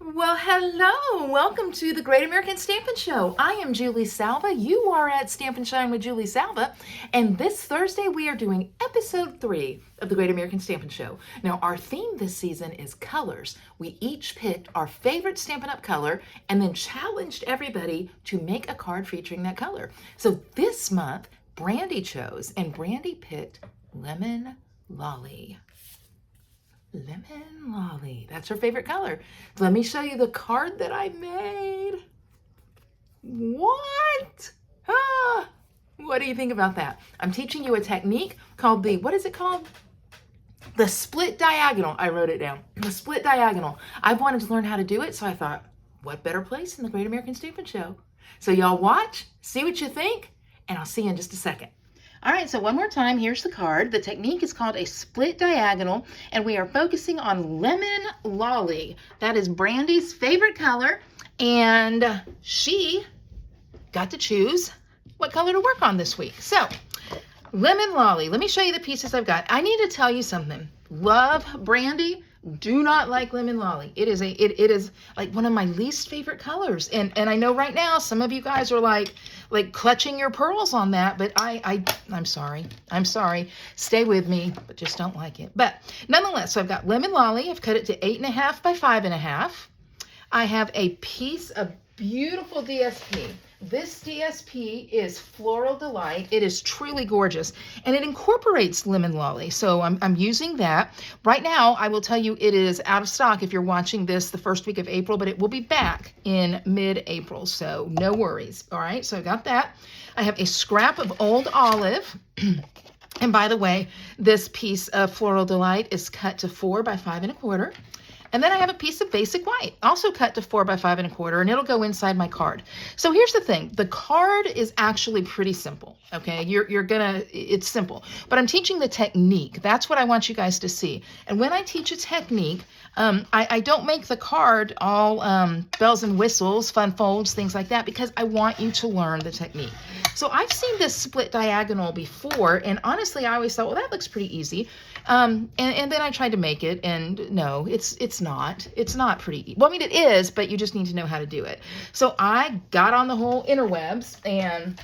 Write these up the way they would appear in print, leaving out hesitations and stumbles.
Well, hello. Welcome to the Great American Stampin' Show. I am Julie Salva. You are at Stampin' Shine with Julie Salva. And this Thursday, we are doing episode 3 of the Great American Stampin' Show. Now, our theme this season is colors. We each picked our favorite Stampin' Up! Color and then challenged everybody to make a card featuring that color. So this month, Brandi chose, and Brandi picked Lemon Lolly. Lemon Lolly. That's her favorite color. Let me show you the card that I made. What? What do you think about that? I'm teaching you a technique called what is it called? The split diagonal. I wrote it down. The split diagonal. I've wanted to learn how to do it, so I thought, what better place than the Great American Stampin' Show? So y'all watch, see what you think, and I'll see you in just a second. All right, so one more time, here's the card. The technique is called a split diagonal, and we are focusing on Lemon Lolly. That is Brandi's favorite color, and she got to choose what color to work on this week. So, Lemon Lolly. Let me show you the pieces I've got. I need to tell you something. Love Brandi. Do not like Lemon Lolly. It is like one of my least favorite colors. And I know right now some of you guys are like clutching your pearls on that, but I'm sorry. I'm sorry. Stay with me, but just don't like it. But nonetheless, so I've got Lemon Lolly. I've cut it to 8.5 by 5.5. I have a piece of beautiful DSP. This DSP is Floral Delight. It is truly gorgeous, and it incorporates Lemon Lolly, so I'm using that. Right now, I will tell you it is out of stock if you're watching this the first week of April, but it will be back in mid-April, so no worries. All right, so I got that. I have a scrap of Old Olive. And by the way, this piece of Floral Delight is cut to 4 by 5.25. And then I have a piece of basic white, also cut to 4 by 5.25, and it'll go inside my card. So here's the thing. The card is actually pretty simple, okay? It's simple. But I'm teaching the technique. That's what I want you guys to see. And when I teach a technique, I don't make the card all bells and whistles, fun folds, things like that, because I want you to learn the technique. So I've seen this split diagonal before, and honestly, I always thought, well, that looks pretty easy. And then I tried to make it, and no, it's not. It's not pretty. Well, I mean, it is, but you just need to know how to do it. So I got on the whole interwebs, and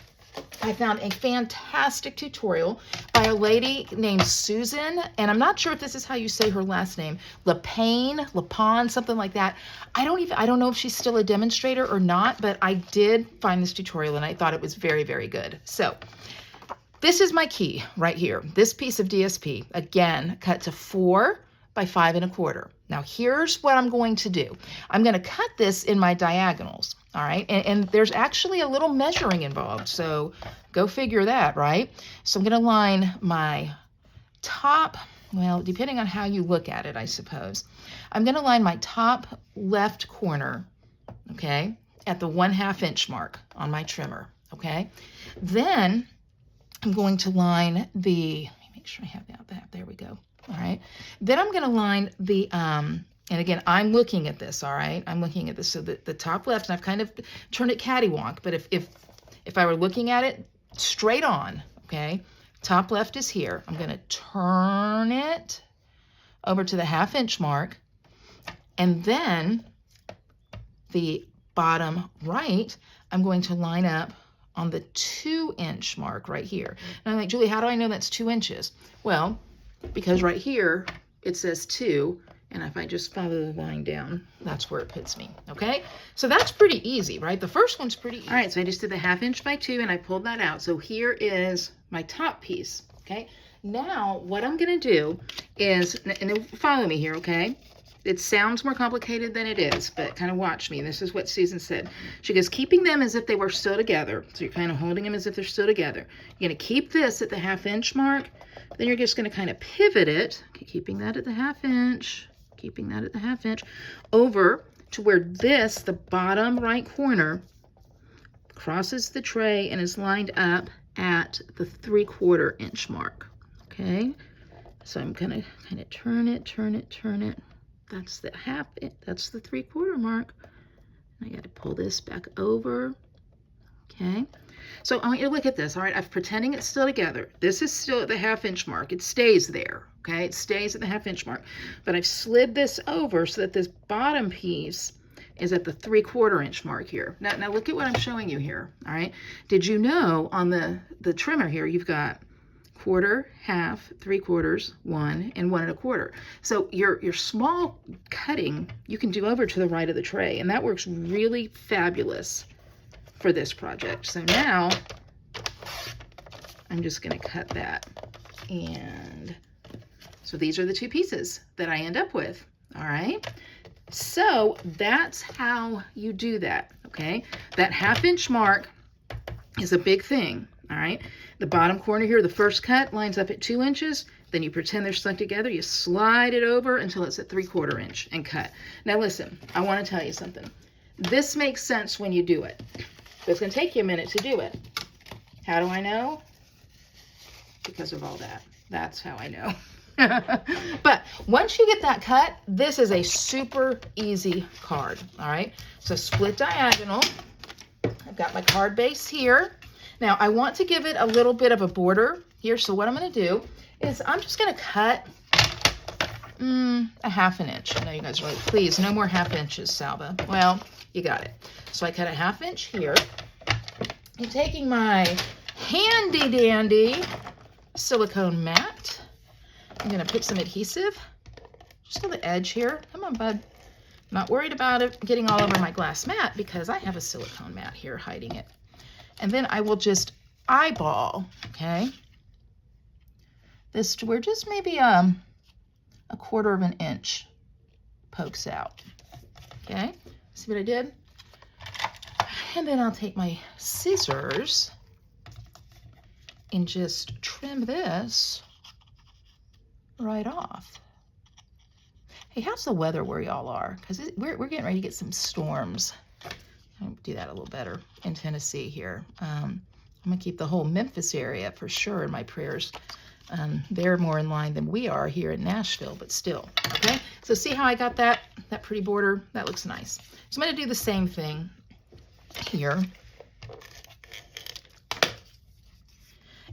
I found a fantastic tutorial by a lady named Susan, and I'm not sure if this is how you say her last name, Lapone, something like that. I don't know if she's still a demonstrator or not, but I did find this tutorial, and I thought it was very, very good. So this is my key right here. This piece of DSP, again, cut to 4 by 5.25. Now here's what I'm going to do. I'm going to cut this in my diagonals, all right? And there's actually a little measuring involved, so go figure that, right? So I'm going to line my top, well, depending on how you look at it, I suppose. I'm going to line my top left corner, okay, at the 1/2 inch mark on my trimmer, okay? Then I'm going to line let me make sure I have that, there we go. All right, then I'm going to line the, and again, I'm looking at this, all right? I'm looking at this, so the top left, and I've kind of turned it cattywonk, but if I were looking at it straight on, okay, top left is here. I'm going to turn it over to the 1/2 inch mark, and then the bottom right, I'm going to line up on the 2 inch mark right here. And I'm like, Julie, how do I know that's 2 inches? Well, because right here it says 2, and if I just follow the line down, that's where it puts me, okay? So that's pretty easy, right? The first one's pretty easy. All right, so I just did the 1/2 inch by 2, and I pulled that out. So here is my top piece, okay? Now, what I'm gonna do is, and follow me here, okay? It sounds more complicated than it is, but kind of watch me. This is what Susan said. She goes, keeping them as if they were still together. So you're kind of holding them as if they're still together. You're going to keep this at the 1/2 inch mark. Then you're just going to kind of pivot it, okay, keeping that at the 1/2 inch, keeping that at the 1/2 inch, over to where this, the bottom right corner, crosses the tray and is lined up at the 3/4 inch mark. Okay, so I'm going to kind of turn it. That's the that's the 3/4 mark. I got to pull this back over. Okay, so I want you to look at this. All right, I'm pretending it's still together. This is still at the 1/2 inch mark. It stays there. Okay, it stays at the 1/2 inch mark. But I've slid this over so that this bottom piece is at the 3/4 inch mark here. Now look at what I'm showing you here, all right? Did you know on the trimmer here, you've got 1/4, 1/2, 3/4, 1, and 1 1/4. So your small cutting, you can do over to the right of the tray, and that works really fabulous for this project. So now I'm just gonna cut that. And so these are the 2 pieces that I end up with, all right? So that's how you do that, okay? That 1/2 inch mark is a big thing, all right? The bottom corner here, the first cut, lines up at 2 inches. Then you pretend they're stuck together. You slide it over until it's at 3/4 inch and cut. Now listen, I want to tell you something. This makes sense when you do it, but it's going to take you a minute to do it. How do I know? Because of all that. That's how I know. But once you get that cut, this is a super easy card, all right? So split diagonal. I've got my card base here. Now I want to give it a little bit of a border here, so what I'm going to do is I'm just going to cut a 1/2 inch. I know you guys are like, please, no more 1/2 inches, Salva. Well, you got it. So I cut a 1/2 inch here. I'm taking my handy dandy silicone mat. I'm going to put some adhesive just on the edge here. Come on, bud. I'm not worried about it getting all over my glass mat because I have a silicone mat here hiding it. And then I will just eyeball, okay, this to where just maybe a 1/4 inch pokes out, okay? See what I did? And then I'll take my scissors and just trim this right off. Hey, how's the weather where y'all are? Because we're getting ready to get some storms. I'll do that a little better in Tennessee here. I'm gonna keep the whole Memphis area for sure in my prayers. They're more in line than we are here in Nashville, but still, okay? So see how I got that pretty border? That looks nice. So I'm gonna do the same thing here.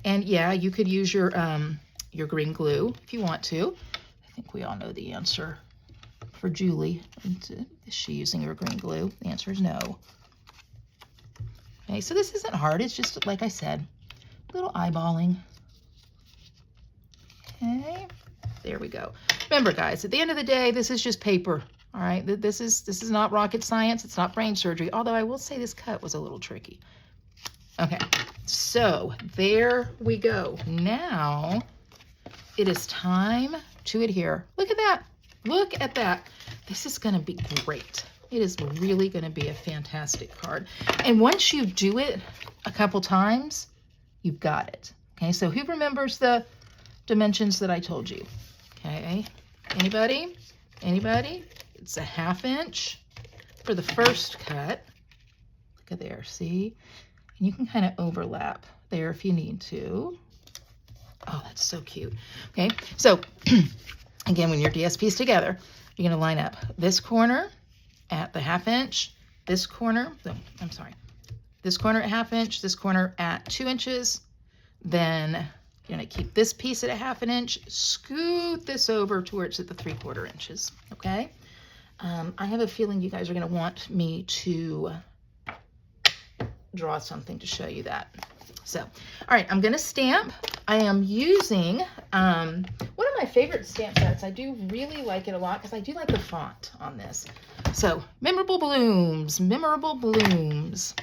And yeah, you could use your green glue if you want to. I think we all know the answer for Julie. Is she using her green glue? The answer is no. Okay, so this isn't hard. It's just, like I said, a little eyeballing. Okay, there we go. Remember, guys, at the end of the day, this is just paper. All right, this is not rocket science. It's not brain surgery. Although I will say this cut was a little tricky. Okay, so there we go. Now it is time to adhere. Look at that. Look at that. This is going to be great. It is really going to be a fantastic card. And once you do it a couple times, you've got it. Okay, so who remembers the dimensions that I told you? Okay, anybody? Anybody? It's a 1/2 inch for the first cut. Look at there, see? And you can kind of overlap there if you need to. Oh, that's so cute. Okay, so again, when your DSP's together, you're going to line up this corner at the 1/2 inch, this corner, I'm sorry, this corner at 1/2 inch, this corner at 2 inches. Then you're going to keep this piece at a 1/2 inch, scoot this over to where it's at the 3/4 inches, okay? I have a feeling you guys are going to want me to draw something to show you that. So, all right, I'm going to stamp. I am using one of my favorite stamp sets. I do really like it a lot because I do like the font on this. So, Memorable Blooms, Memorable Blooms.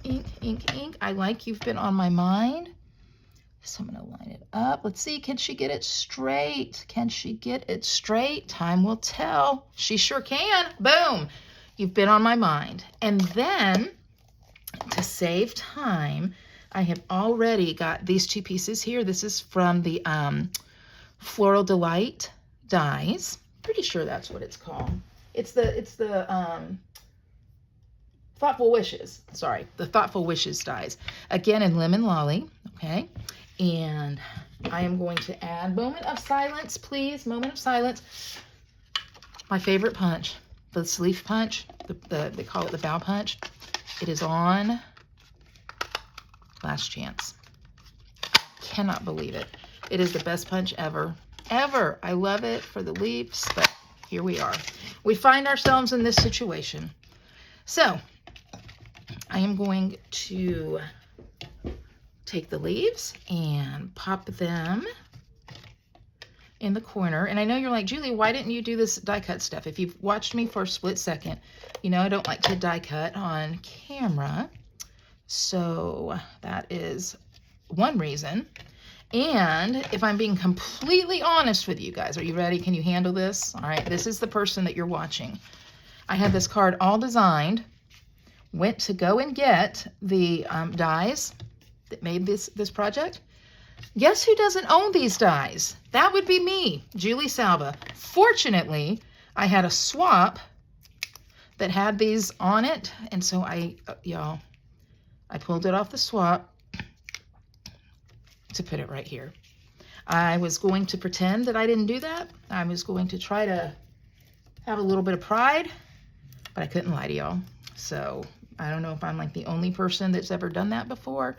Ink, ink, ink. I like You've Been on My Mind. So I'm going to line it up. Let's see, can she get it straight? Can she get it straight? Time will tell. She sure can. Boom. You've Been on My Mind. And then, to save time, I have already got these 2 pieces here. This is from the Floral Delight dies. Pretty sure that's what it's called. It's the Thoughtful Wishes. Sorry, the Thoughtful Wishes dies. Again in Lemon Lolly, okay? And I am going to add, moment of silence, please, moment of silence. My favorite punch, the sleeve punch, they call it the bow punch. It is on Last Chance. Cannot believe it. It is the best punch ever. Ever. I love it for the leaves, but here we are. We find ourselves in this situation. So I am going to take the leaves and pop them in the corner. And I know you're like, Julie, why didn't you do this die cut stuff? If you've watched me for a split second, you know I don't like to die cut on camera. So that is one reason. And if I'm being completely honest with you guys, are you ready? Can you handle this? All right, this is the person that you're watching. I had this card all designed, went to go and get the dies that made this project. Guess who doesn't own these dies? That would be me, Julie Salva. Fortunately, I had a swap that had these on it, and so I pulled it off the swap to put it right here. I was going to pretend that I didn't do that. I was going to try to have a little bit of pride, but I couldn't lie to y'all. So I don't know if I'm like the only person that's ever done that before,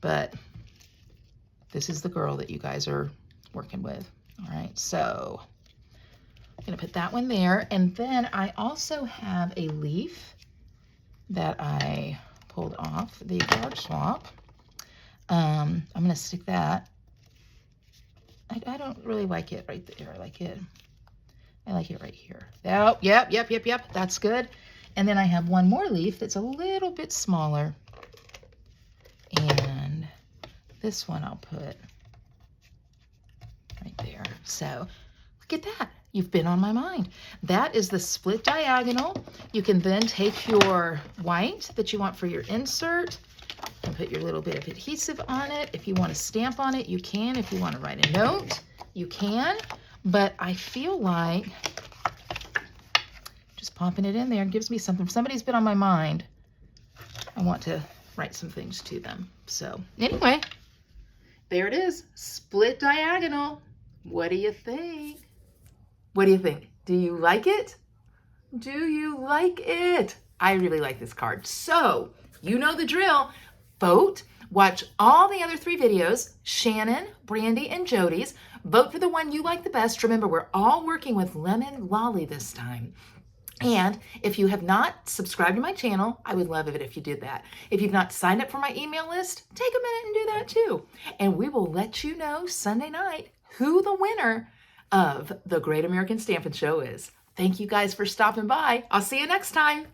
but this is the girl that you guys are working with. All right, so I'm gonna put that one there. And then I also have a leaf that I pulled off the card swap. I'm gonna stick that. I don't really like it right there. I like it right here. Oh, yep. That's good. And then I have one more leaf that's a little bit smaller. And this one I'll put right there. So look at that. You've been on my mind. That is the split diagonal. You can then take your white that you want for your insert and put your little bit of adhesive on it. If you want to stamp on it, you can. If you want to write a note, you can. But I feel like just popping it in there gives me something. If somebody's been on my mind, I want to write some things to them. So anyway, there it is. Split diagonal. What do you think? What do you think? Do you like it? Do you like it? I really like this card. So you know the drill. Vote. Watch all the other 3 videos, Shannon, Brandi, and Jody's. Vote for the one you like the best. Remember, we're all working with Lemon Lolly this time. And if you have not subscribed to my channel, I would love it if you did that. If you've not signed up for my email list, take a minute and do that too. And we will let you know Sunday night who the winner of the Great American Stampin' Show is. Thank you guys for stopping by. I'll see you next time.